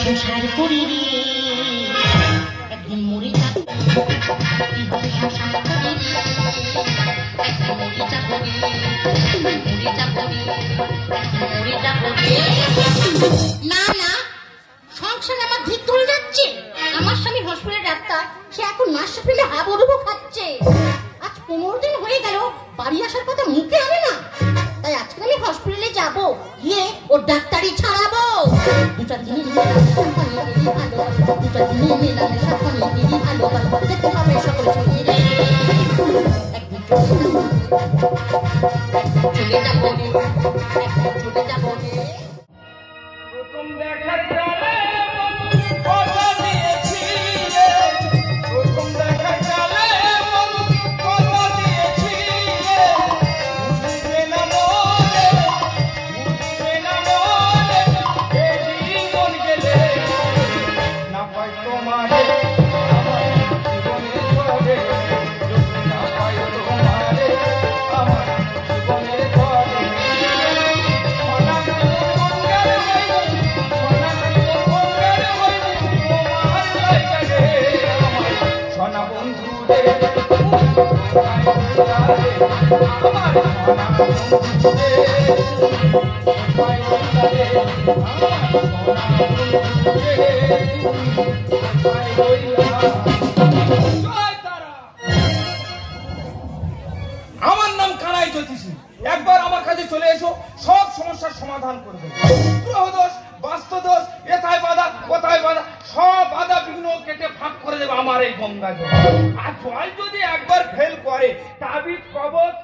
সংসার করি রে একদিন মরে যাব কি হবে সংসার করি একদিন মরে যাব না না সংসার আমার ভিত ধরে যাচ্ছে। আমার স্বামী হসপিটালের ডাক্তার, সে এখন মাস পেলে হাবুডুবু খাচ্ছে। আজ 15 দিন হয়ে গেল বাড়ি আসার কথা মুখে আনে না। তাই আজকে আমি হসপিটালে যাব, গিয়ে ওর ডাক্তারি ছাড়াবো। দুটা দিনের মেলামেশা কমিয়ে ভালোবাসবো, দেখতে হবে সকল ছড়িয়ে রে একদিন চলে যাবো রে, চলে যাবো রে। প্রথম দেখা কালে কথা দিয়েছি রে, প্রথম দেখা কালে কথা দিয়েছি রে, বুঝবে না মনে, বুঝবে না মনে, এই জীবন গেলে না পাই তোমারে আমার জীবনের ঘরে, যদি না পাই তোমারে আমার জীবনের ঘরে। সোনা বন্ধু রে আমার নাম কানাই জ্যোতিষী। একবার আমার কাছে চলে এসো, সব সমস্যার সমাধান করে দেবো। গ্রহ দোষ, বাস্তু দোষ, এথায় বাধা কোথায় বাধা, সব বাধা বিঘ্ন কেটে ফাঁক করে দেবে আমার এই গঙ্গা জল। আর জল যদি একবার ফেল করে, তাবিজ কবচ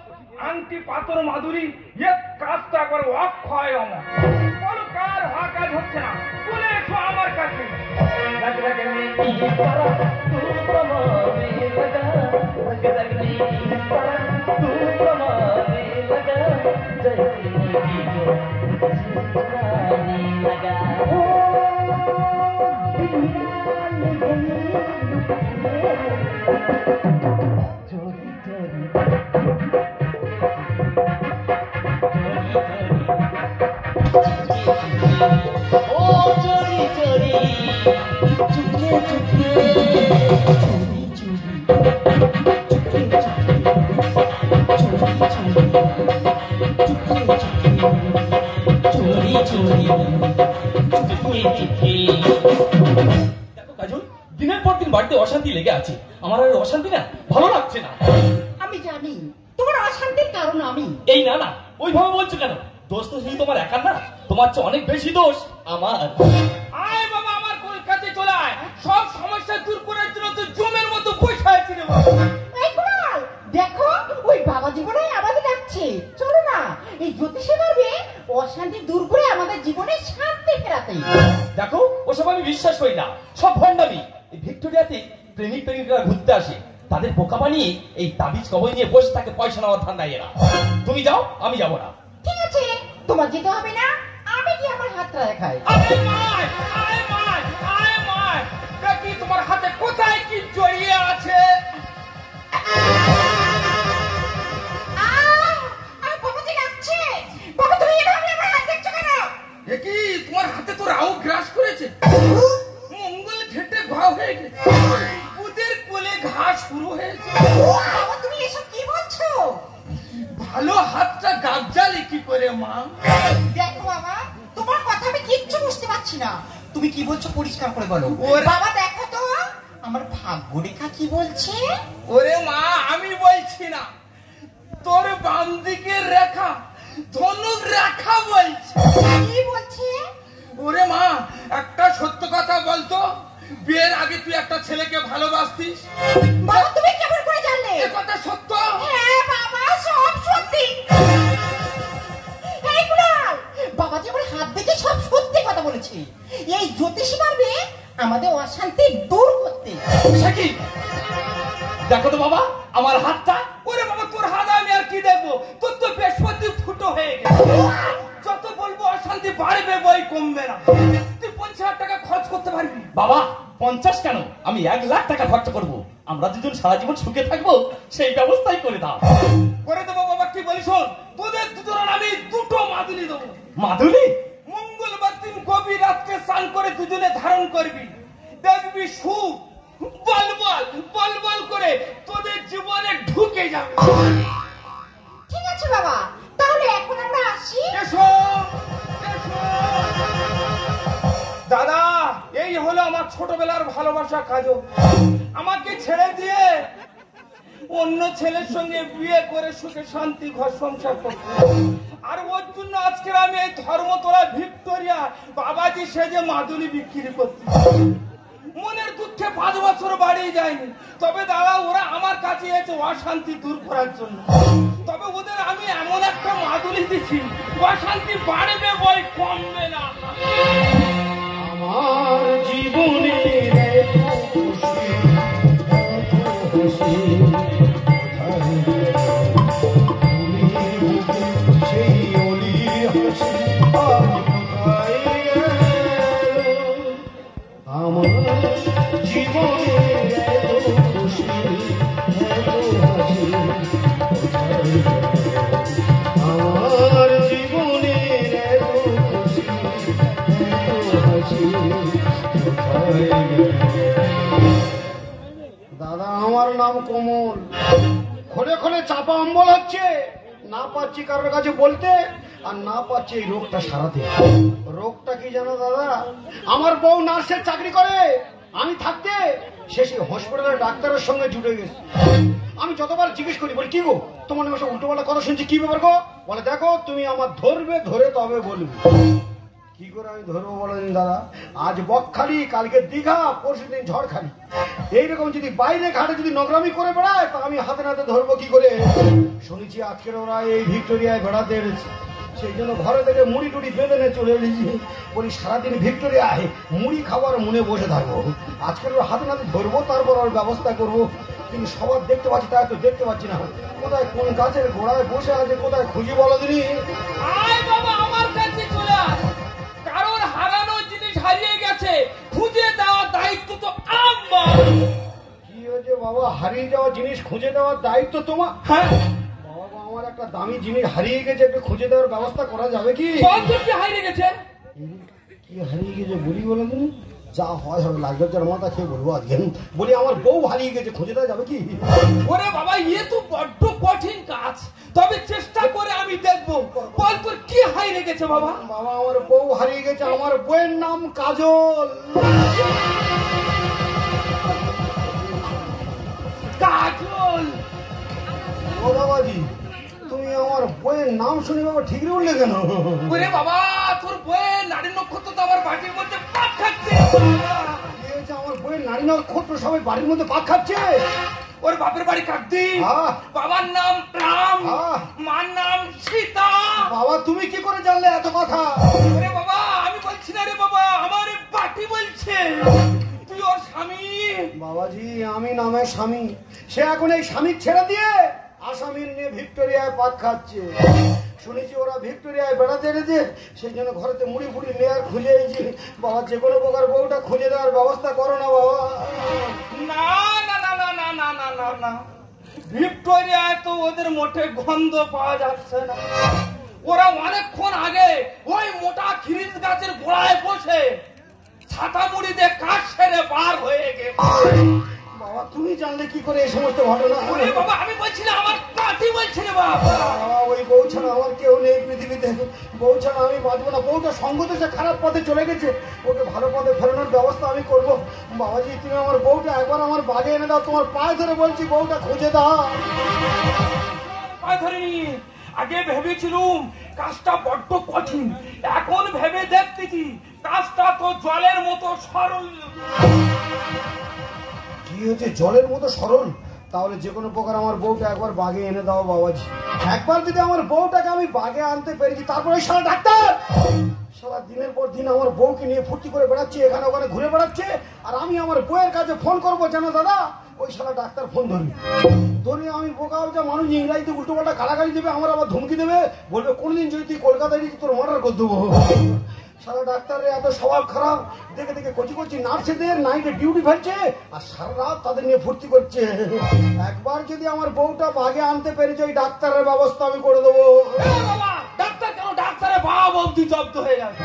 আংটি পাথর মাধুরী এ কাজ তো একবার অক্ষয় আমার। বলো কার হওয়া কাজ হচ্ছে না, চলে এসো আমার কাছে। দিনের পর দিন বাড়িতে অশান্তি লেগে আছে, আমার আর অশান্তি না ভালো লাগছে না। আমি জানি তোমার অশান্তির কারণ আমি। এই না না ওইভাবে বলছো কেন? দোষ তো শুধু তোমার একার না, তোমার চেয়ে অনেক বেশি দোষ আমার। আয় বাবা আমার কাছে চলে আয়, সব সমস্যা দূর করার জন্য তো জমের মতো পয়সা আছে রে বাবা। এই কুণাল, দেখো ওই বাবা জীবনে আমাদের ডাকছে, চলো না এই জ্যোতিষী পারবে অশান্তি দূর করে আমাদের জীবনে শান্তি ফেরাতে। দেখো ওসব আমি বিশ্বাস করি না, সব ভণ্ডামি। এই ভিক্টোরিয়াতে প্রেমিক প্রেমিকরা ঘুরতে আসে, তাদের বোকা বানিয়ে এই তাবিজ কবজ নিয়ে বসে থাকে পয়সা নেওয়ার ধান্দায় এরা। তুমি যাও, আমি যাবো না। ঠিক আছে, তোমার যেতে হবে না, আমি কি আমার হাতটা দেখাই। দেখি তোমার হাতে কোথায় কি জড়িয়ে আছে। তোমার হাতে তো রাও গ্রাস করেছে, মঙ্গল ঘেটে ঘা হয়ে গেছে, বুধের কোলে ঘাস শুরু হয়েছে। তুমি এসব কি বলছো? ভালো হাতটা গাবজালে কি করে মা? দেখো বাবা, তোমার কথা আমি কিচ্ছু বুঝতে পারছি না। তুমি কি বলছো পরিষ্কার করে বলো। বাবা দেখো তো আমার ভাগ্য রেখা কি বলছে। ওরে মা আমি বলছি না, তোর বাম দিকের রেখা ধনুক রেখা বলছে। কি বলছে? ওরে মা একটা সত্য কথা বলতো, বিয়ের আগে তুই একটা ছেলেকে ভালোবাসতিস? বাবা তুমি কেমন করে জানলে? এ কথা সত্য? হ্যাঁ বাবা সব সত্যি। এই কুণাল, বাবা যে আমার হাত দেখে সব সত্যি কথা বলেছে। এই জ্যোতিষী পারবে আমাদের অশান্তি দূর করতে। কি দেখো তো বাবা আমার হাতটা। ওরে বাবা তোর হাত আমি আর কি দেখবো, তোর তো বৃহস্পতি ফুটো হয়ে গেছে। যত বলবো অশান্তি বাড়বে বই কমবে না। তুই 50,000 টাকা খরচ করতে পারবি? বাবা 50 কেন, আমি 1 লাখ টাকা খরচ করব। আমরা দুজন সারা জীবন সুখে থাকবো, সেই ব্যবস্থাই করে দাও। করে দেবো বাবা, কি বলিস শোন, তোদের দুজনের আমি 2টো মাদুলি দেবো। মাদুলি? মঙ্গলবার দিন গভীর রাত্রে স্নান করে দুজনে ধারণ দেখবি সুখ বল বল বল বল করে তোদের জীবনে ঢুকে যাবে। ঠিক আছে বাবা, তাহলে এখন আমরা আসি। এসো এসো। দাদা, এই হলো আমার ছোটবেলার ভালোবাসা কাজল। আমাকে ছেড়ে দিয়ে অন্য ছেলের সঙ্গে বিয়ে করে সুখে শান্তি ঘর সংসার করতে, আর ওর জন্য আজকে আমি এই ধর্মতলা ভিক্টোরিয়া বাবাজি সেজে মাদুলি বিক্রি করতে। মনের দুঃখে 5 বছর বাড়ি যায়নি, তবে দাদা ওরা আমার কাছে এসে অশান্তি দূর করার জন্য। তবে ওদের আমি এমন একটা মাদুলি দিচ্ছি, অশান্তি বাড়বে বই কমবে না। আমার জীবনে সেই অলির হাসি আমার জীবনে আমার জীবনের দাদা, আমার নাম কোমল। খোলে খোলে চাপা অম্বল হচ্ছে, না পাচ্ছি কারোর কাছে বলতে, আর না পাচ্ছি এই রোগটা সারাতে। রোগটা কি জানো দাদা? আমার বউ নার্সের চাকরি করে, আমি থাকতে শেষে হসপিটালের ডাক্তারের সঙ্গে জুটে গেছি। আমি যতবার জিজ্ঞেস করি, বলি কি গো তোমার নামে সব উল্টোপাল্টা কথা শুনছি, কি ব্যাপার গো? বলে দেখো তুমি আমার ধরবে, ধরে তবে বলবে। কি করে আমি ধরবো বলেন দাদা? আজ বকখালি, কালকে দীঘা, পরশুদিন ঝড়খালি। এইরকম যদি বাইরে ঘাটে যদি নোংরামি করে বেড়ায়, তা আমি হাতে নাতে ধরবো কি করে? শুনেছি আজকের ওরা এই ভিক্টোরিয়ায় বেড়াতে এসেছে, সেই জন্য ঘরে থেকে মুড়ি টুড়ি বেঁধে নিয়ে চলে এসেছি। বলি সারাদিন ভিক্টোরিয়ায় মুড়ি খাবার মনে বসে থাকবো, আজকের ওর হাতে নাতে ধরবো, তারপর ওর ব্যবস্থা করবো। কিন্তু সবার দেখতে পাচ্ছি, তাই তো দেখতে পাচ্ছি না। কোথায় কোন গাছের গোড়ায় বসে আছে, কোথায় খুঁজি বলো দিনি? আয় বাবা, আমার কাছে চলে আয়। কারণ হারানো জিনিস হারিয়ে গেছে, খুঁজে দেওয়ার দায়িত্ব তো আমার। কি হয়েছে বাবা? হারিয়ে যাওয়া জিনিস খুঁজে দেওয়ার দায়িত্ব তোমার? হ্যাঁ বাবা, আমার একটা দামি জিনিস হারিয়ে গেছে, একটু খুঁজে দেওয়ার ব্যবস্থা করা যাবে কি? কি হারিয়ে গেছে? কি হারিয়ে গেছে বলি বলো তুমি? যা হয় হবে, লাগবে যার মাথা খেয়ে বলবো আজকে। বলি আমার বউ হারিয়ে গেছে, খুঁজে দেওয়া যাবে কি? ওরে বাবা, ইয়ে তো বড্ড কঠিন কাজ, তবে চেষ্টা করে আমি দেখবো। বল তোর কি হারিয়ে গেছে বাবা? বাবা, আমার বউ হারিয়ে গেছে। আমার বউয়ের নাম কাজল। কাজল? ও বাবাজি, তুমি আমার বউয়ের নাম শুনে বাবা ঠিক উঠলে কেন? ওরে বাবা, তোর বইয়ের নারী নক্ষত্র তো আমার বাটির মধ্যে পাক খাচ্ছে। কি হয়েছে? আমার বউয়ের নারী নক্ষত্র সবাই বাড়ির মধ্যে পাক খাচ্ছে। ওর বাপের বাড়ি কাকদি, হ্যাঁ। বাবার নাম রাম, হ্যাঁ। মার নাম সীতা। বাবা, তুমি কি করে জানলে এত কথা? ওরে বাবা, আমি বলছি না রে বাবা, আমার বাটি বলছে। তুই ওর স্বামী। বাবাজি, আমি নামে স্বামী, সে এখন এই স্বামী ছেড়ে দিয়ে আসামির নিয়ে ভিক্টোরিয়ায় পাক খাচ্ছে। শুনেছি ওরা ভিক্টোরিয়ায় বেড়াতে এসেছে, সেই জন্য ঘরেতে মুড়ি ফুড়ি নেওয়ার খুঁজে এসেছি। বাবা, যে কোনো প্রকার বউটা খুঁজে দেওয়ার ব্যবস্থা করো না বাবা। না না না না না না না না না, ভিক্টোরিয়ায় তো ওদের মোটে গন্ধ পাওয়া যাচ্ছে না। ওরা অনেকক্ষণ আগে ওই মোটা খিরিস গাছের গোড়ায় বসে ছাতা মুড়ি দিয়ে কাজ সেরে বার হয়ে গেছে। বাবা, তুমি জানলে কি করে এই সমস্ত ঘটনা? ওরে বাবা, আমি বলছি না, আমার কাটি বলছি রে বাবা। বাবা, ওই বউ ছাড়া আমার কেউ নেই পৃথিবীতে। বউ ছাড়া আমি বাঁচবো না। বউটা সঙ্গ তো সে খারাপ পথে চলে গেছে, ওকে ভালো পথে ফেরানোর ব্যবস্থা আমি করবো। বাবাজি, তুমি আমার বউটা একবার আমার বাগে এনে দাও, তোমার পায়ে ধরে বলছি, বউটা খুঁজে দাও। পায়ে ধরিনি, আগে ভেবেছিলুম কাজটা বড্ড কঠিন, এখন ভেবে দেখতেছি কাজটা তো জলের মতো সরল। কি হয়েছে? জলের মতো সরল? তাহলে যে কোনো প্রকার আমার বউটা একবার বাগে এনে দাও বাবাজি। একবার যদি আমার বউটাকে আমি বাগে আনতে পেরেছি, তারপরে সারা ডাক্তার সারা দিনের পর দিন আমার বউকে নিয়ে ফুর্তি করে বেড়াচ্ছে, এখানে ওখানে ঘুরে বেড়াচ্ছে, আর আমি আমার বউয়ের কাছে ফোন করবো জানো দাদা, ওই সারা ডাক্তার ফোন ধরবি। ধরে আমি বোকা যা মানুষ ইংরাজিতে উল্টো পাল্টা গালাগালি দেবে, আমার আবার ধমকি দেবে, বলবে কোনদিন যদি তুই কলকাতায় গেছি তোর মার্ডার করে দেবো। সারা ডাক্তারের এত স্বভাব খারাপ, দেখে দেখে কচি কচি নার্সেদের নাইটে ডিউটি ফেলছে, আর সারা রাত তাদের নিয়ে ফুর্তি করছে। একবার যদি আমার বউটা বাগে আনতে পেরেছে, ওই ডাক্তারের ব্যবস্থা আমি করে দেবো। বাবা, ডাক্তার কেন? ডাক্তারের ভাব অব্দি জব্দ হয়ে যাবে।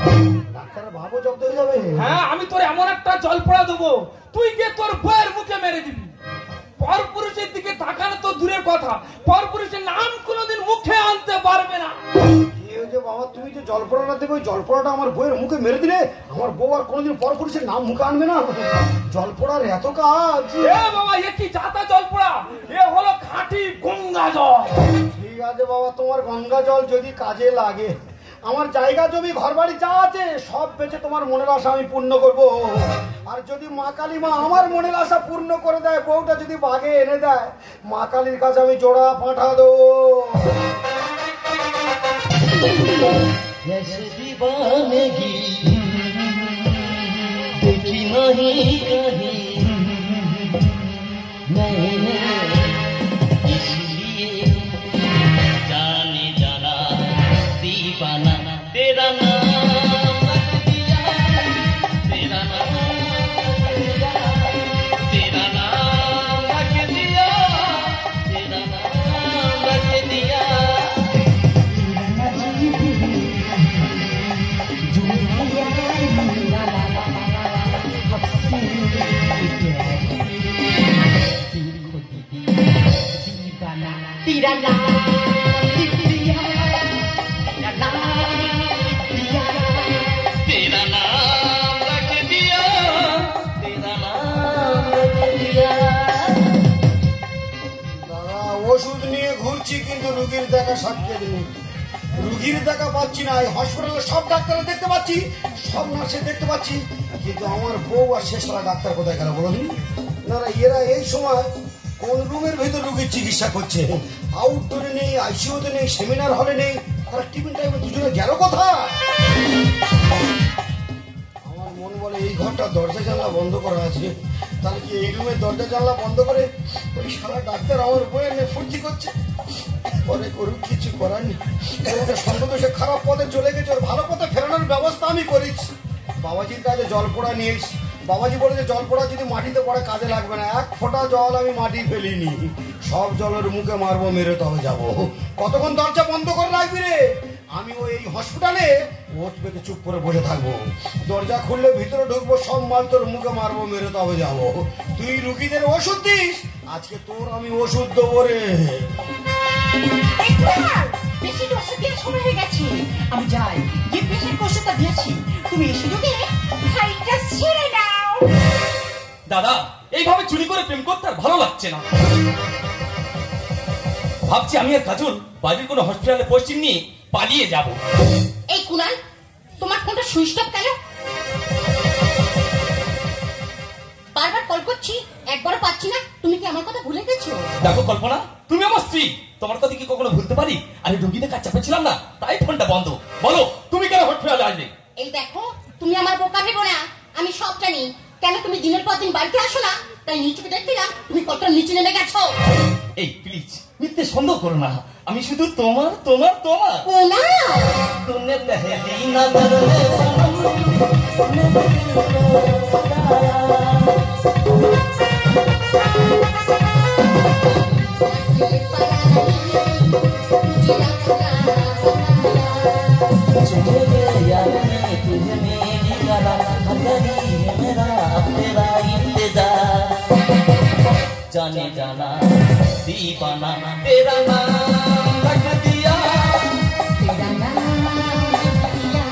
ডাক্তারের ভাবও জব্দ হয়ে যাবে? হ্যাঁ, আমি তোর এমন একটা একটা জল পড়া দেবো, তুই গিয়ে তোর বইয়ের মুখে মেরে দিবি। পরপুরুষের দিকে তাকানো তো দূরের কথা, পরপুরুষের নাম কোনোদিন মুখে আনতে পারবে না। বাবা তুমি যে জলপড়াটা দেবে, ওই জলপড়াটা আমার বউয়ের মুখে মেরে দিলে আমার বউ আর কোনোদিন পরপুরুষের নাম মুখে আনবে না। জলপড়ার এত কাজ। এ বাবা, এ কি জাতা জল পড়া? এ হলো খাঁটি গঙ্গা জল। ঠিক আছে বাবা, তোমার গঙ্গা জল যদি কাজে লাগে, আমার জায়গা জমি ঘর বাড়ি যা আছে সব বেচে তোমার মনের আশা আমি পূর্ণ করব। আর যদি মা কালী মা আমার মনের আশা পূর্ণ করে দেয়, বউটা যদি বাগে এনে দেয়, মা কালীর কাছে আমি জোড়া পাঠা দেবো। दीवानगी देखी नहीं कहीं मैंने, इसलिए जाने जाना दीवाना तेरा नाम रख दिया, तेरा नाम तेरा नाम रख दिया, तेरा नाम रख दिया। तेरा नाम लिख दिया, तेरा नाम लिख दिया, तेरा नाम रख दिया, तेरा नाम रख दिया। দাদা ওষুধ নিয়ে ঘুরছি কিন্তু রুগীর দেখা সাক্ষী নেই, রুগীর দেখা পাচ্ছি না। হসপিটালে সব ডাক্তার দেখতে পাচ্ছি, সব নার্সে দেখতে পাচ্ছি, কিন্তু আমার বউ আর শেষরা ডাক্তার কোথায় গেল বলুন? না না, এরা এই সময় কোন রুমের ভেতর রুগীর চিকিৎসা করছে? আউটডোরে নেই, আইসিইউতে নেই, সেমিনার হলে নেই, তারা টিফিন টাইমে দুজনে গেল কোথায়? আমার মন বলে এই ঘরটা দরজা জানলা বন্ধ করা আছে, তাহলে কি এই রুমের দরজা জানলা বন্ধ করে ওই সারা ডাক্তার আমার বইয়ের নিয়ে ফুর্তি করছে? পরে করুক, কিছু করার নেই। সর্বদোষে খারাপ পথে চলে গেছে, ওর ভালো পথে ফেরানোর ব্যবস্থা আমি করেছি। বাবাজির কাছে জল পোড়া নিয়েছি, বাবাজি বলেছে জল পোড়া যদি মাটিতে পড়ে কাজে লাগবে না। এক ফোঁটা জল আমি মাটি ফেলিনি, সব জলের মুখে মারবো, মেরে তবে যাবো। কতক্ষণ দরজা বন্ধ করে রাখবি রে? আমি ওই হসপিটালে ওট পেতে চুপ করে বসে থাকবো, দরজা খুললে ভিতরে ঢুকবো, সব মাল তোর মুখে মারবো, মেরে তবে যাবো। তুই রুগীদের ওষুধ দিস, আজকে তোর আমি ওষুধ দেবো রে। বেশি ওষুধ দেওয়ার সময় হয়ে গেছে, আমি যাই গিয়ে পেশেন্ট ওষুধটা দিয়েছি, তুমি এসে ঢুকে খাইটা ছেড়ে দাও। দাদা, এইভাবে চুরি করে প্রেম করতে আর ভালো লাগছে না। ভাবছি আমি আর কাজল বাড়ির কোনো হসপিটালে পোস্টিং নিয়ে পালিয়ে যাব। এই কুনাল, তোমার ফোনটা সুইচ অফ কেন? বারবার কল করছি, একবারও পাচ্ছি না। তুমি কি আমার কথা ভুলে গেছো? দেখো কল্পনা, তুমি আমার স্ত্রী, তোমার কথা কি কখনো ভুলতে পারি? আরে রোগীদের কাছে চাপেছিলাম না, তাই ফোনটা বন্ধ। বলো তুমি কেন হসপিটালে আসলে? এই দেখো, তুমি আমার বোকা ভেবো না, আমি সব জানি। কেন তুমি দিনের পর দিন বাড়িতে আসো না? তাই নিচে দেখছিলাম তুমি কতটা নিচে নেমে গেছো। এই প্লিজ মিথ্যে সন্দেহ করো না, আমি শুধু তোমার তোমার তোমার। কোনা तूने पहली नजर में सनम तूने दिल को बताया, तुझे याद में तुझे मेरी गला गली है मेरा तेरा इंतजार, जाने जाना दीवाना तेरा नाम रख दिया, तेरा नाम दिया,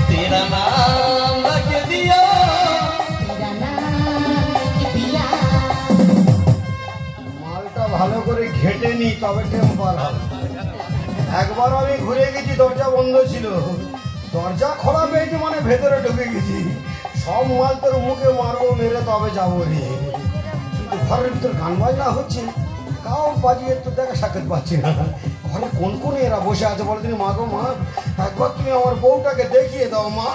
तेरा नाम रख दिया। तेरा नाम दिया। মালটা ভালো করে ঘেটে নি, তবে টেম্পার হবে। একবার আমি ঘুরে গেছি, দরজা বন্ধ ছিল, দরজা খোলা পেয়েছি মানে ভেতরে ঢুকে গেছি। সব মাল তোর মুখে মারবো, মেরে তবে যাবো রে। কিন্তু ঘরের ভিতর গান বাজনা হচ্ছে, কাউ বাজিয়ে তো দেখা সাক্ষাৎ পাচ্ছি না। ঘরে কোন কোন এরা বসে আছে বলে তুমি? মা গো মা, একবার তুমি আমার বউটাকে দেখিয়ে দাও মা।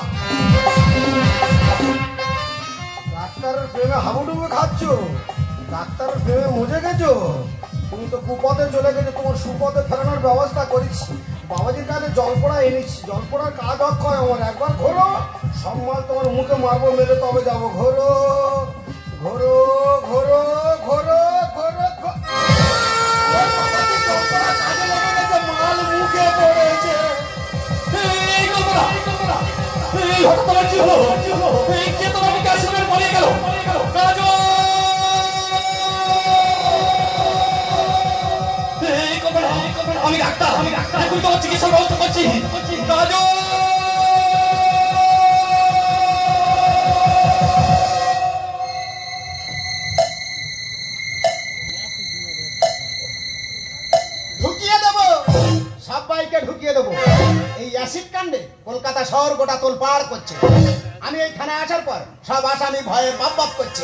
ডাক্তারের প্রেমে হাবুডুবু খাচ্ছ, ডাক্তারের প্রেমে মজে গেছো। তুমি তো কুপথে চলে গেছো, তোমার সুপথে ফেরানোর ব্যবস্থা করেছি। বাবাজির কাছে জল পড়া এনেছি, জল পড়ার কাজ অক্ষয় আমার। একবার ঘোরো, সব মাল তোমার মুখে মারবো, মেরে তবে যাবো। ঘোরো ঘোরো ঘোরো ঘোরো ঘোরো। মাল মুখে পড়েছে। এই কল্পনা, এই হঠাৎ তোমার কি হলো? এই কে তোমাকে কাছে পালিয়ে গেল। কাজল! এই কপাল, আমি ডাক্তার, এখন তোমার চিকিৎসার ব্যবস্থা করছি। কাজল! ঢুকিয়ে দেবো, সবাইকে ঢুকিয়ে দেবো। এই অ্যাসিড কাণ্ডে কলকাতা শহর গোটা তোলপাড় করছে। আমি এই থানায় আসার পর সব আসামি ভয়ে বাপ বাপ করছে।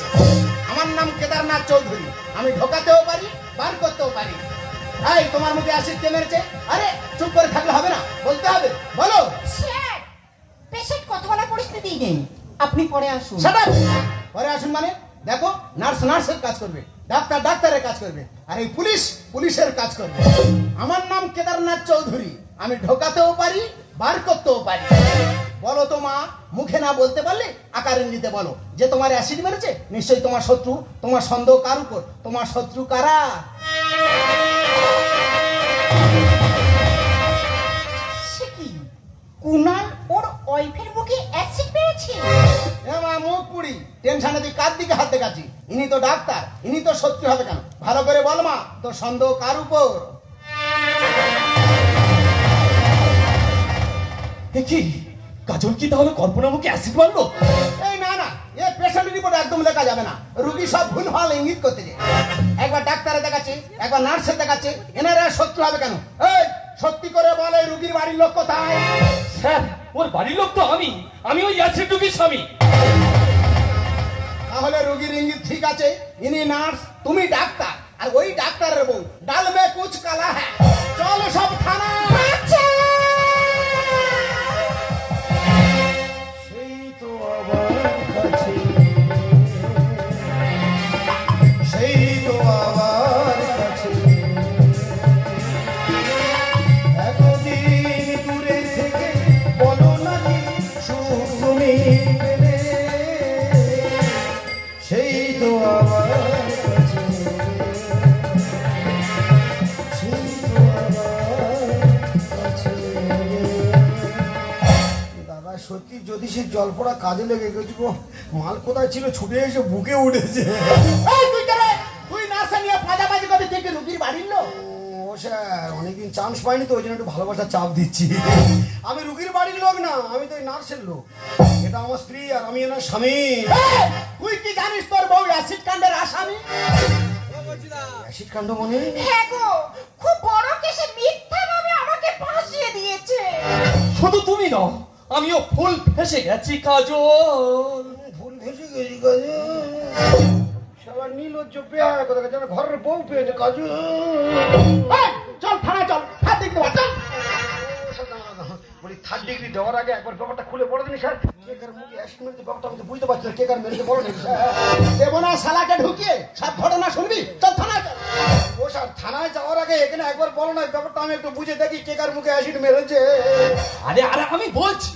আমার নাম কেদারনাথ চৌধুরী। আমি ঢোকাতেও পারি, বার করতেও পারি। এই তোমার মুখে অ্যাসিড কে মেরেছে? আরে চুপ করে থাকলে হবে না, বলতে হবে, বলো। স্যার, পেশেন্ট কথা বলার পরিস্থিতি নেই, আপনি পরে আসুন। Shut up! পরে আসুন মানে? দেখো, নার্স নার্সের কাজ করবে, ডাক্তার ডাক্তারের কাজ করবে, আর এই পুলিশ পুলিশের কাজ করবে। আমার নাম কেদারনাথ চৌধুরী। আমি ঢোকাতেও পারি, বার করতেও পারি। বলো তো মা, মুখে না বলতে পারলে আকার ইঙ্গিতে বলো যে তোমার অ্যাসিড মেরেছে নিশ্চয়ই তোমার শত্রু। তোমার সন্দেহ কার উপর? তোমার শত্রু কারা? সে কি, কুনাল ওর ওয়াইফের মুখে অ্যাসিড মেরেছে? মা মুখ পুড়ি, টেনশনে তুই কার দিকে হাত দেখাচ্ছি? ইনি তো ডাক্তার, ইনি তো শত্রু হবে কেন? ভালো করে বল মা, তোর সন্দেহ কার উপর? কি কাজল কি তাহলে কল্পনা মুখে অ্যাসিড মারলো? এই না না, এ পেশেন্ট রিপোর্ট একদম লেখা যাবে না। রুগী সব ভুল ভাল ইঙ্গিত করতে যায়। একবার ডাক্তারে দেখাচ্ছে, একবার নার্সে দেখাচ্ছে, এনারা শত্রু হবে কেন? এই সত্যি করে বলে, রুগীর বাড়ির লোক কোথায়? স্যার, ওর বাড়ির লোক তো আমি ওই অ্যাসিড রোগীর স্বামী। তাহলে রুগীর ইঙ্গিত ঠিক আছে। ইনি নার্স, তুমি ডাক্তার, আর ওই ডাক্তারের বউ ডাল মে কুছ কালা হ্যাঁ। চলো সব থানা। সেই তো আমার কাছে, সেই তো আমার কাছে এতদিন দূরে থেকে বলো নাকি সুখ তুমি পেলে, সেই তো আমার কাছে, সেই তো আমার কাছে। দাদা সত্যি যদি সে জল পড়া কাজে লেগে গেছে গো। মাল কোথায় ছিল ছুটে এসে বুকে উঠেছে। এই তুই কেন? তুই নার্সে নিয়ে পাজাবাজি করতে থেকে রুগীর বাড়ির লোক? ও স্যার, অনেকদিন চান্স পাইনি তো ওই জন্য একটু ভালোবাসার চাপ দিচ্ছি। আমি রুগীর বাড়ির লোক না, আমি তো ওই নার্সের লোক। এটা আমার স্ত্রী আর আমি এনার স্বামী। এই, তুই কি জানিস তোর বউ অ্যাসিড কাণ্ডের আসামি? অ্যাসিড কাণ্ড মনে? হ্যাঁ গো, খুব বড় কেসে মিথ্যাভাবে আমাকে ফাঁসিয়ে দিয়েছে। শুধু তুমি নও, আমিও ফুল ফেসে গেছি কাজল। ভুল ভেসে গেছি কাজে। শালা নির্লজ্জ পেয়ার কথা যেন ঘরের বউ পেয়েছে কাজু। এই, চল থানায় চল, হাত দেখতে পাচ্ছ? বলি 3rd ডিগ্রি দেওয়ার আগে একবার ব্যাপারটা খুলে বলে দিন স্যার। কে কার মুখে অ্যাসিড মেরেছে ব্যাপারটা আমি তো বুঝতে পারছি না। কে কার মেরেছে বলো না স্যার। দেবো না শালাকে ঢুকিয়ে, সব ঘটনা শুনবি। চল থানায় চল। ও স্যার, থানায় যাওয়ার আগে এখানে একবার বলো না ব্যাপারটা আমি একটু বুঝে দেখি কে কার মুখে অ্যাসিড মেরেছে। আরে আমি বলছি।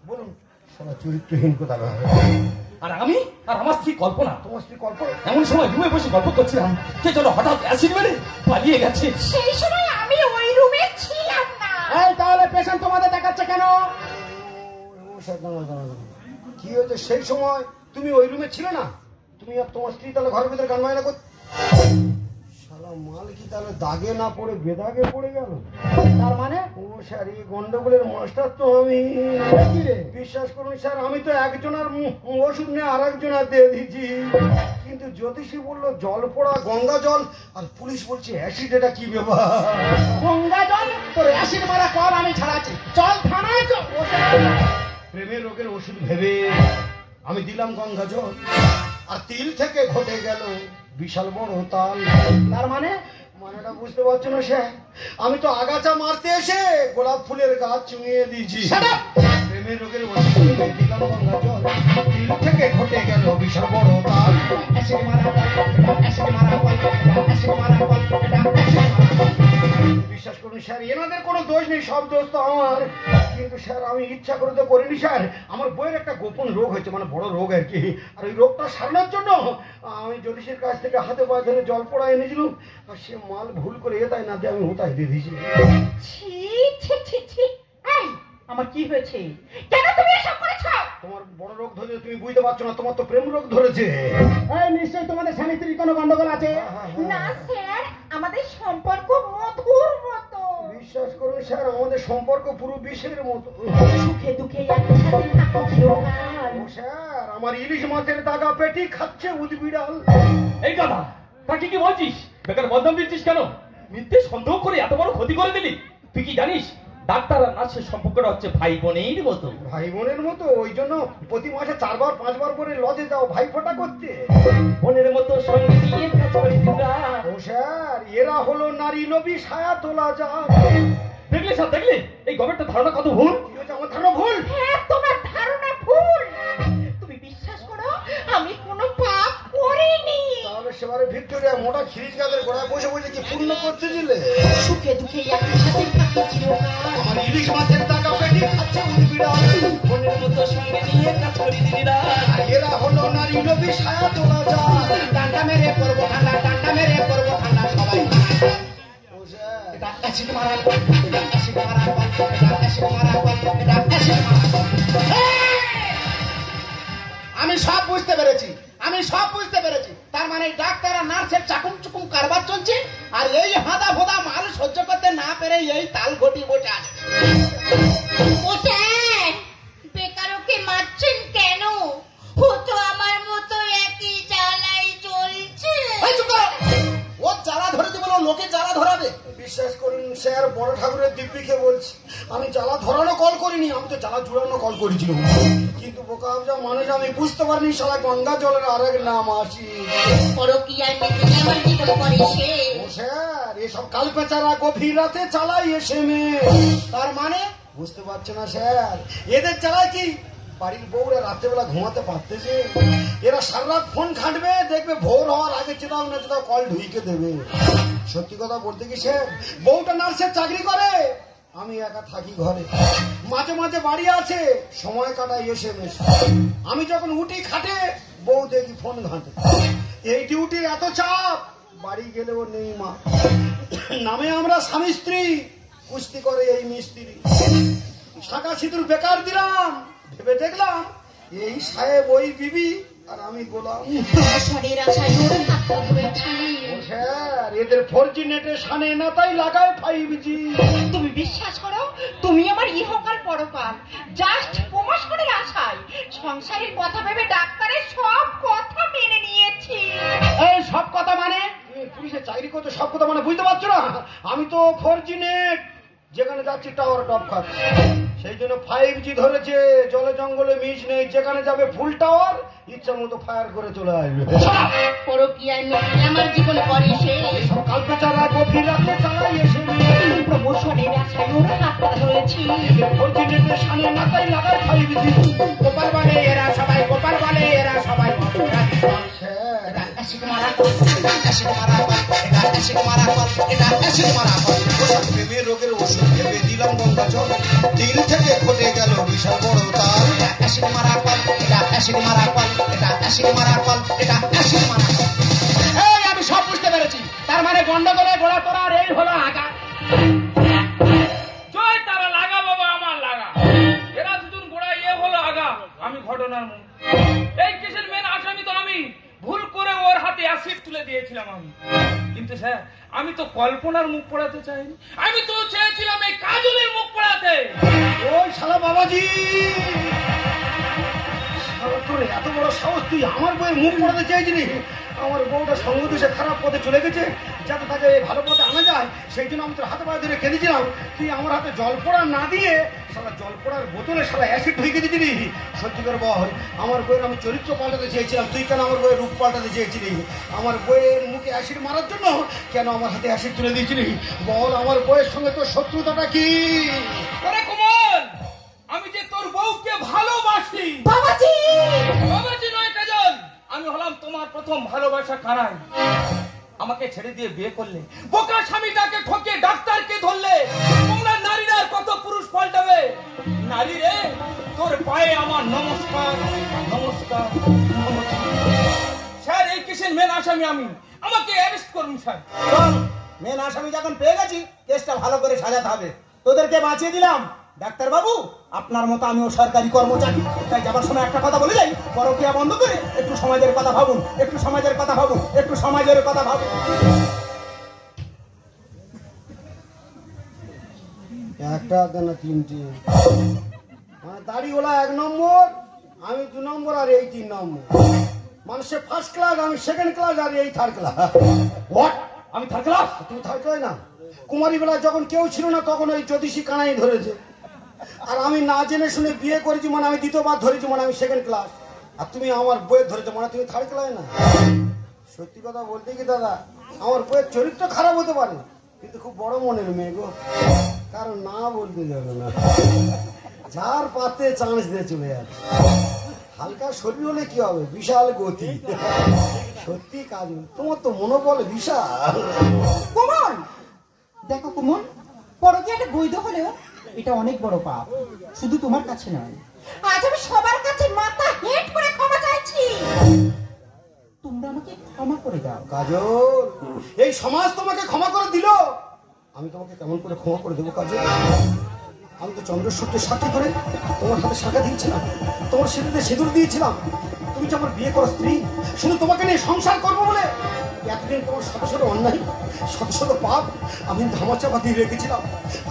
বলুন। শালা চরিত্রহীন কথা। আর আমি আর আমার স্ত্রী কল্পনা তোমার স্ত্রী কল্পনা? এমন সময় রুমে বসে গল্প করছিলাম, কে যেন হঠাৎ অ্যাসিড মেরে পালিয়ে গেছে। সেই সময় আমি ওই রুমে ছিলাম না। এই তাহলে পেশেন্ট তোমাদের দেখাচ্ছে কেন? ও স্যার, দাঁড়াও, দাঁড়াও। কি হয়েছে সেই সময়? তুমি ওই রুমে ছিলে না? তুমি আর তোমার স্ত্রী তাহলে ঘরের ভিতরে গান বাজনা করতে? শালা মাল কি তাহলে দাগে না পড়ে বেদাগে পড়ে গেল? তার মানে? ও স্যার, এই গন্ডগোলের মাস্টার তো আমি। কি রে? বিশ্বাস করুন স্যার, আমি তো একজনের ওষুধ নিয়ে আর একজনের দিয়ে দিচ্ছি, কিন্তু জ্যোতিষী বললো জল পড়া গঙ্গা জল, আর পুলিশ বলছে অ্যাসিড। এটা কি ব্যাপার? গঙ্গা জল তোর অ্যাসিড মারা কর, আমি ছাড়াচ্ছি। চল থানায় চল। প্রেমের রোগের ওষুধ ভেবে আমি দিলাম গঙ্গা জল, আর তিল থেকে ঘটে গেল বিশাল বড় তাল। তার মানে? মানেটা বুঝতে পারছো না স্যার? আমি তো আগাছা মারতে এসে গোলাপ ফুলের গাছ চুঙিয়ে দিয়েছি। Shut up! প্রেমের রোগের ওষুধ ভেবে দিলাম গঙ্গা জল, তিল থেকে ঘটে গেল বিশাল বড় তাল। অ্যাসিড মারা কর, অ্যাসিড মারা কর, অ্যাসিড মারা কর, অ্যাসিড মারা কর। বিশ্বাস করুন স্যার, এনাদের কোনো দোষ নেই, সব দোষ তো আমার। কিন্তু স্যার আমি ইচ্ছা করে তো করিনি স্যার। আমার বইয়ের একটা গোপন রোগ হয়েছে, মানে বড় রোগ আর কি। আর ওই রোগটা সারানোর জন্য আমি জ্যোতিষের কাছ থেকে হাতে পায়ে ধরে জল পড়া এনেছিলাম, আর সে মাল ভুল করে এটাই না দিয়ে আমি হোতায় দিয়ে দিয়েছি। ছি ছি ছি ছি। এই, আমার কি হয়েছে? কেন তুমি এসব করেছো? তোমার বড় রোগ ধরেছে, তুমি বুঝতে পারছো না, তোমার তো প্রেম রোগ ধরেছে। এই নিশ্চয়ই তোমাদের স্বামী স্ত্রীর কোনো গন্ডগোল আছে। না স্যার, আমাদের সম্পর্ক মধুর মতো। বিশ্বাস করুন স্যার, আমাদের সম্পর্ক পুরো বিষের মতো। সুখে দুঃখে একসাথে থাকো চিরকাল। ও স্যার, আমার ইলিশ মাছের দাগা পেটি খাচ্ছে উদবিড়াল। এই কথা তাকে কি বলছিস? বেকার বদনাম দিচ্ছিস কেন? মিথ্যে সন্দেহ করে এত বড় ক্ষতি করে দিলি। তুই কি জানিস ডাক্তার আর নার্সের সম্পর্কটা হচ্ছে ভাই বোনের মতো। ভাই বোনের মতো, ওই জন্য প্রতি মাসে 4বার 5বার করে লজে যাও ভাই ফোঁটা করতে। বোনের মতো সঙ্গে নিয়ে কাজ করি তোরা। ও স্যার, এরা হলো নারী লোভী ছায়া তোলা যায়। দেখলি স্যার, দেখলি এই গভর্নমেন্টের ধারণা কত ভুল। কি হয়েছে? আমার ধারণা ভুল? হ্যাঁ, তোমার ধারণা ভুল। তুমি বিশ্বাস করো, আমি কোনো পাপ করিনি। তাহলে সেবারে ভিক্টোরিয়া মোটা খিরিজ গাছের গোড়ায় বসে বসে কি পূর্ণ করতেছিলে? সুখে দুঃখে একসাথে থাকো চিরকাল। আমার ইলিশ মাছের দাগা পেটি খাচ্ছে উদবিড়াল। বোনের মতো সঙ্গে নিয়ে কাজ করি দিদিরা। আর এরা হলো নারী লোভী ছায়া তোলা যায়। ডান্ডা মেরে করবো ঠান্ডা, ডান্ডা মেরে করবো ঠান্ডা সবাই। ও স্যার, এটা অ্যাসিড মারা কল, এটা অ্যাসিড মারা কল, এটা অ্যাসিড মারা কল, এটা অ্যাসিড মারা কল। আমি সব বুঝতে পেরেছি, আমি সব বুঝতে পেরেছি। তার মানে ডাক্তার আর নার্সের চাকুম চুকুম কারবার চলছে, আর এই হাদা ফোদা মাল সহ্য করতে না পেরে এই তাল ঘটি বসে আছে। ও স্যার, বেকার ওকে মারছেন কেন? ও তো আমার মতো একই জ্বালাই চলছে। এই চুপ করো। ও জ্বালা ধরেছে বলে ও লোকে জ্বালা ধরাবে। বিশ্বাস করুন স্যার, বড় ঠাকুরের দিব্যিকে বলছি, আমি জ্বালা ধরানো কল করিনি, আমি তো জ্বালা জুড়ানো কল করেছিলাম। কিন্তু বোকা যা মানুষ, আমি বুঝতে পারিনি শালা গঙ্গা জলের আরেক নাম আসি। পরকীয়ার মেতে আমার জীবন করে সে। ও স্যার, এসব কাল পেঁচারা গভীর রাতে চালাই এসে মেয়ে। তার মানে বুঝতে পারছে না স্যার, এদের চালায় কি বাড়ির বউরা রাত্রেবেলা ঘুমাতে পারতেছে? এরা সারা রাত ফোন ঘাঁটবে, দেখবে ভোর হওয়ার আগে চেতাও না চেতাও কল ঢুইকে দেবে। সত্যি কথা বলতে কি স্যার, বউটা নার্সের চাকরি করে, আমি একা থাকি ঘরে, মাঝে মাঝে বাড়ি আছে, সময় কাটাই এসএমএস। আমি যখন উঠি খাটে, বউ দেখি ফোন ঘাঁটে। এই ডিউটির এত চাপ, বাড়ি গেলেও নেই মা। নামে আমরা স্বামী স্ত্রী, কুস্তি করে এই মিস্ত্রি। শাঁকা সিঁদুর বেকার দিলাম, ভেবে দেখলাম এই সাহেব ওই বিবি আর আমি গোলাম। শরীর আশায় ওর হাতটা ধরেছি। ও স্যার, এদের 4G নেটে সানে না তাই লাগায় 5G। তুমি বিশ্বাস করো, তুমি আমার ইহকাল পরকাল জাস্ট প্রমোশনের আশায় সংসারের কথা ভেবে ডাক্তারের সব কথা মেনে নিয়েছি। এই সব কথা মানে তুমি পুলিশের চাকরি করতে সব কথা মানে বুঝতে পারছো না? আমি তো 4G নেট, যেখানে যাচ্ছি টাওয়ার টপ খাচ্ছে, সেই জন্য 5G ধরেছে। জলে জঙ্গলে মিশ নেই, যেখানে যাবে ফুল টাওয়ার, ইচ্ছা মতো ফায়ার করে চলে আসবে। পরকীয়ার মেতে আমার জীবন করে সে। সকাল পেঁচারা গভীর রাতে চালাই এসে প্রমোশনের আশায় ওর হাতটা ধরেছি। 4G নেটে সানে না তাই লাগায় 5G। গোপাল বলে এরা সবাই, গোপাল বলে এরা সবাই। স্যার, এটা অ্যাসিড মারা কল, এটা অ্যাসিড মারা কল, এটা অ্যাসিড মারা কল, এটা অ্যাসিড মারা কল। ওষুধ প্রেমের রোগের ওষুধ ভেবে দিলাম গঙ্গা জল, দিল থেকে ঘটে গেল বিশাল বড় তাল। এটা অ্যাসিড মারা কল, এটা অ্যাসিড মারা কল, এটা অ্যাসিড মারা কল, এটা অ্যাসিড মারা কল। এই আমি সব বুঝতে পেরেছি। তার মানে গন্ডগোলে গোড়া তোরার এই হলো আগা। জয় তারা লাগা বাবা, আমার লাগা। এরা দুজন গোড়া ইয়ে হলো আগা, আমি ঘটনার মুখ। এই কেসের মেন আসামি তো আমি, ভুল করে ওর হাতে অ্যাসিড তুলে দিয়েছিলাম আমি। কিন্তু স্যার, আমি তো কল্পনার মুখ পড়াতে চাইনি, আমি তো চেয়েছিলাম এই কাজলের মুখ পড়াতে। ওই শালা বাবাজি, শালা তোর এত বড় সাহস, তুই আমার বইয়ে মুখ পড়াতে চেয়েছিলি? আমার বউটা সঙ্গ দেশে খারাপ পথে চলে গেছে, যাতে তাকে ভালো পথে আনা যায়, সেই জন্য আমি তোর হাতে পায়ে ধরে কেঁদেছিলাম। তুই আমার হাতে জল পড়া না দিয়ে শালা জল পড়ার বোতলে শালা অ্যাসিড ঢুকে দিয়েছিলি। সত্যি করে বল, আমার বইয়ের আমি চরিত্র পাল্টাতে চেয়েছিলাম, তুই কেন আমার বইয়ের রূপ পাল্টাতে চেয়েছিলি? আমার বইয়ের মুখে অ্যাসিড মারার জন্য কেন আমার হাতে অ্যাসিড তুলে দিয়েছিলি? বল, আমার বইয়ের সঙ্গে তোর শত্রুতাটা কি? ওরে কোমল, আমি যে তোর বউকে ভালোবাসি। বাবাজি, বাবাজি নয় কাজল, আমি হলাম তোমার প্রথম ভালোবাসা কানাই। আমাকে ছেড়ে দিয়ে বিয়ে করলে, বোকা স্বামীটাকে ঠকিয়ে ডাক্তারকে ধরলে, তোমরা নারীরা কত পুরুষ পাল্টাবে? নারী রে, তোর পায়ে আমার নমস্কার, নমস্কার, নমস্কার। স্যার, এই কেসের মেন আসামি আমি, আমাকে অ্যারেস্ট করুন স্যার। চল, মেন আসামি যখন পেয়ে গেছি, কেসটা ভালো করে সাজাতে হবে। তোদেরকে বাঁচিয়ে দিলাম, ডাক্তার বাবু, আপনার মতো আমিও সরকারি কর্মচারী, তাই যাবার সময় একটা কথা বলে যাই, পরকীয়া বন্ধ করে একটু সমাজের কথা ভাবুন, একটু সমাজের কথা ভাবুন, একটু সমাজের কথা ভাবুন। একটা না তিনটে, দাড়িওয়ালা 1 নম্বর, আমি 2 নম্বর, আর এই 3 নম্বর। মানুষের ফার্স্ট ক্লাস, আমি সেকেন্ড ক্লাস, আর এই থার্ড ক্লাস। হোয়াট? আমি থার্ড ক্লাস? তুমি থার্ড ক্লাস না? কুমারী বেলা যখন কেউ ছিল না তখন ওই জ্যোতিষী কানাই ধরেছে, আর আমি না জেনে শুনে বিয়ে করেছি মানে আমি দ্বিতীয়বার ধরেছি মানে আমি সেকেন্ড ক্লাস, আর তুমি আমার বইয়ের ধরেছো মানে তুমি থার্ড ক্লাস না। সত্যি কথা বলতে কি দাদা, আমার বইয়ের চরিত্র খারাপ হতে পারে কিন্তু খুব বড় মনের মেয়ে গো, কারণ না বলতে যাবে না, যার পাতে চান্স দিয়ে চলে যাচ্ছে। হালকা শরীর হলে কি হবে, বিশাল গতি। সত্যি কাজ, তোমার তো মনোবল বিশাল। কুমন, দেখো কুমন, পরকীয়াটা বৈধ হলেও এটা অনেক বড় পাপ, শুধু তোমার কাছে নয়, আজ আমি সবার কাছে মাথা হেট করে ক্ষমা চাইছি। তোমরা আমাকে ক্ষমা করে দাও। কাজল, এই সমাজ তোমাকে ক্ষমা করে দিল, আমি তোমাকে কেমন করে ক্ষমা করে দেবো কাজল? আমি তো চন্দ্র সূর্যের সাথে করে তোমার হাতে শাখা দিয়েছিলাম, তোমার সেতুতে সিঁদুর দিয়েছিলাম, তুমি যে আমার বিয়ে করা স্ত্রী, শুধু তোমাকে নিয়ে সংসার করবো বলে এতদিন তোমার শত শত অন্যায়, শত শত পাপ আমি ধামাচাপা দিয়ে রেখেছিলাম,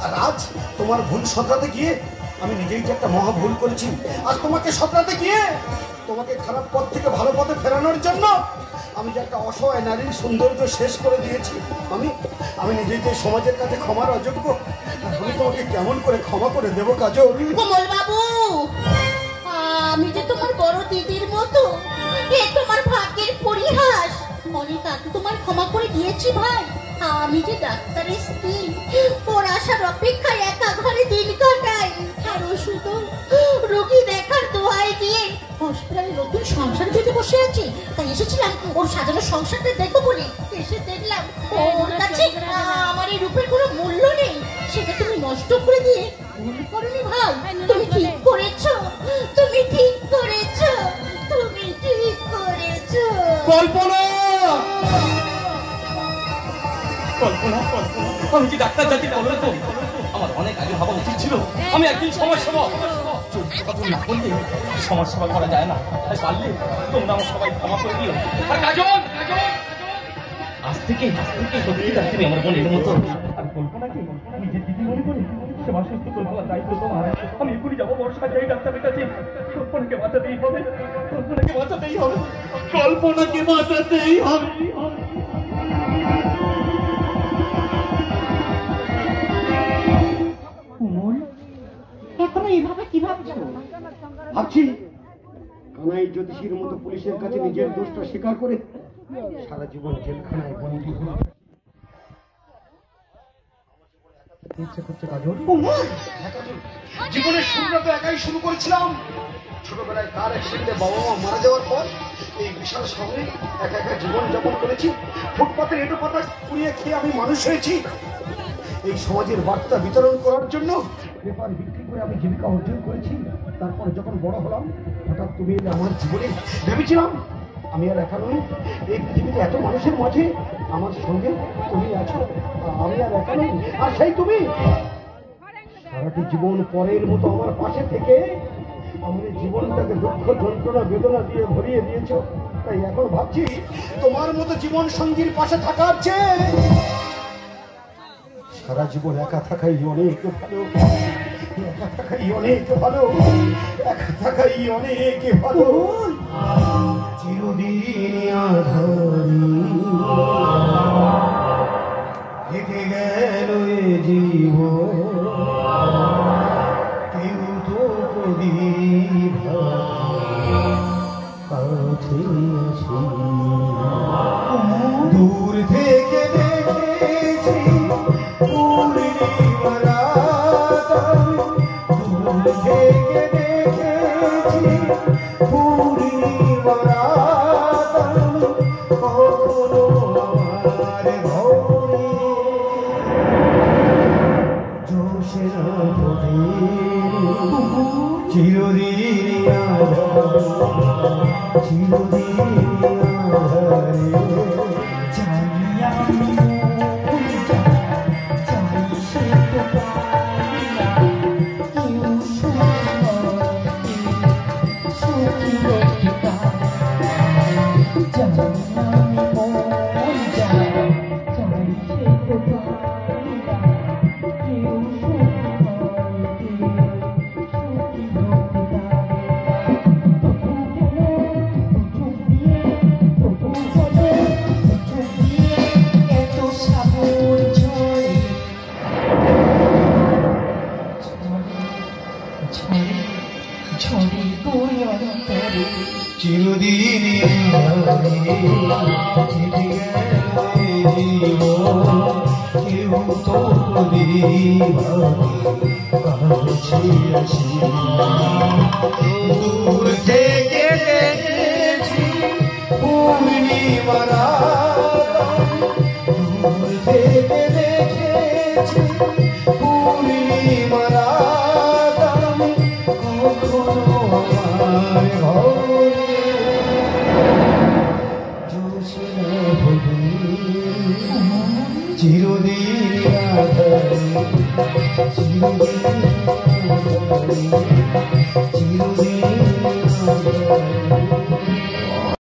আর আজ তোমার ভুল শোধরাতে গিয়ে আমি নিজেই যে একটা মহা ভুল করেছি। আর তোমাকে শোধরাতে গিয়ে তোমাকে খারাপ পথ থেকে ভালো পথে ফেরানোর জন্য আমি যে একটা অসহায় নারীর সৌন্দর্য শেষ করে দিয়েছি, আমি নিজেই যে সমাজের কাছে ক্ষমার অযোগ্য, আমি তোমাকে কেমন করে ক্ষমা করে দেবো কাজল? কমল বাবু, আমি যে তোমার বড় দিদির মতো, এ তোমার ভাগ্যের পরিহাস। অনেক আগে তোমার ক্ষমা করে দিয়েছি ভাই। আমি যে ডাক্তারের স্ত্রী, ওর আসার অপেক্ষায় একা ঘরে দিন কাটাই, আর ও শুধু রোগী দেখার দোহাই দিয়ে হসপিটালে নতুন সংসার পেতে বসে আছে। তাই এসেছিলাম ওর সাজানো সংসারটা দেখবো বলে। এসে দেখলাম ওর কাছে আমার এই রূপের কোনো মূল্য নেই। সেটা তুমি নষ্ট করে দিয়ে ভুল করনি ভাই, তুমি ঠিক করেছো, তুমি ঠিক করেছো, তুমি ঠিক করেছো। কল্পনা, কল্পনা, কল্পনা, আমি যে ডাক্তার জাতির কলঙ্ক, আমার অনেক আগে ভাবা উচিত ছিল আমি একদিন সমাজসেবা না করলে সমাজসেবা করা যায় না। তাই পারলে তোমরা আমার সবাই ক্ষমা করে দিও। আর কাজল, আজ থেকে সত্যি তুমি আমার বোনের মতো। আর কল্পনাকে নিজের দিদি মনে করে সেবা সুস্থ কল্পনার দায়িত্ব তোমার। আমি এখনই যাবো বর্ষা যাই ডাক্তারের কাছে। কল্পনাকে বাঁচাতেই হবে, কল্পনাকে বাঁচাতেই হবে, কল্পনাকে বাঁচাতেই হবে। এখনো এইভাবে কি ভাবছো? ভাবছি কানাই জ্যোতিষীর মতো পুলিশের কাছে নিজের দোষটা স্বীকার করে সারা জীবন জেলখানায় বন্দী হয়ে ইচ্ছে করছে কাজল। জীবনের শুরুটা তো একাই শুরু করেছিলাম। ছোটবেলায় কার অ্যাক্সিডেন্টে বাবা মা মারা যাওয়ার পর এই বিশাল শহরে একা একা জীবন যাপন করেছি। ফুটপাতের এঁটো পাতা কুড়িয়ে খেয়ে আমি মানুষ হয়েছি। এই সমাজের বার্তা বিতরণ করার জন্য পেপার বিক্রি করে আমি জীবিকা অর্জন করেছি। তারপরে যখন বড় হলাম হঠাৎ তুমি এলে আমার জীবনে। ভেবেছিলাম আমি আর একা নই, এই পৃথিবীতে এত মানুষের মাঝে আমার সঙ্গে তুমি আছো, আমি আর একা নই। আর সেই তুমি সারাটি জীবন পরের মতো আমার পাশে থেকে আমার জীবনটাকে দুঃখ যন্ত্রণা বেদনা দিয়ে ভরিয়ে দিয়েছো। তাই এখন ভাবছি তোমার মতো জীবন সঙ্গীর পাশে থাকার চেয়ে সারা জীবন একা থাকাই অনেক ভালো, একা থাকাই অনেক ভালো, একা থাকাই অনেক ভালো। চিরদিন আধারি থেকে গেল এ জীবন, কেউ তো প্রদীপ কাছে আসি, দূর থেকে দেখেছি চিরদিন চিরদিন চিরদিনই কেউ তো দূর থেকে দেখেছি পূর্ণিমারা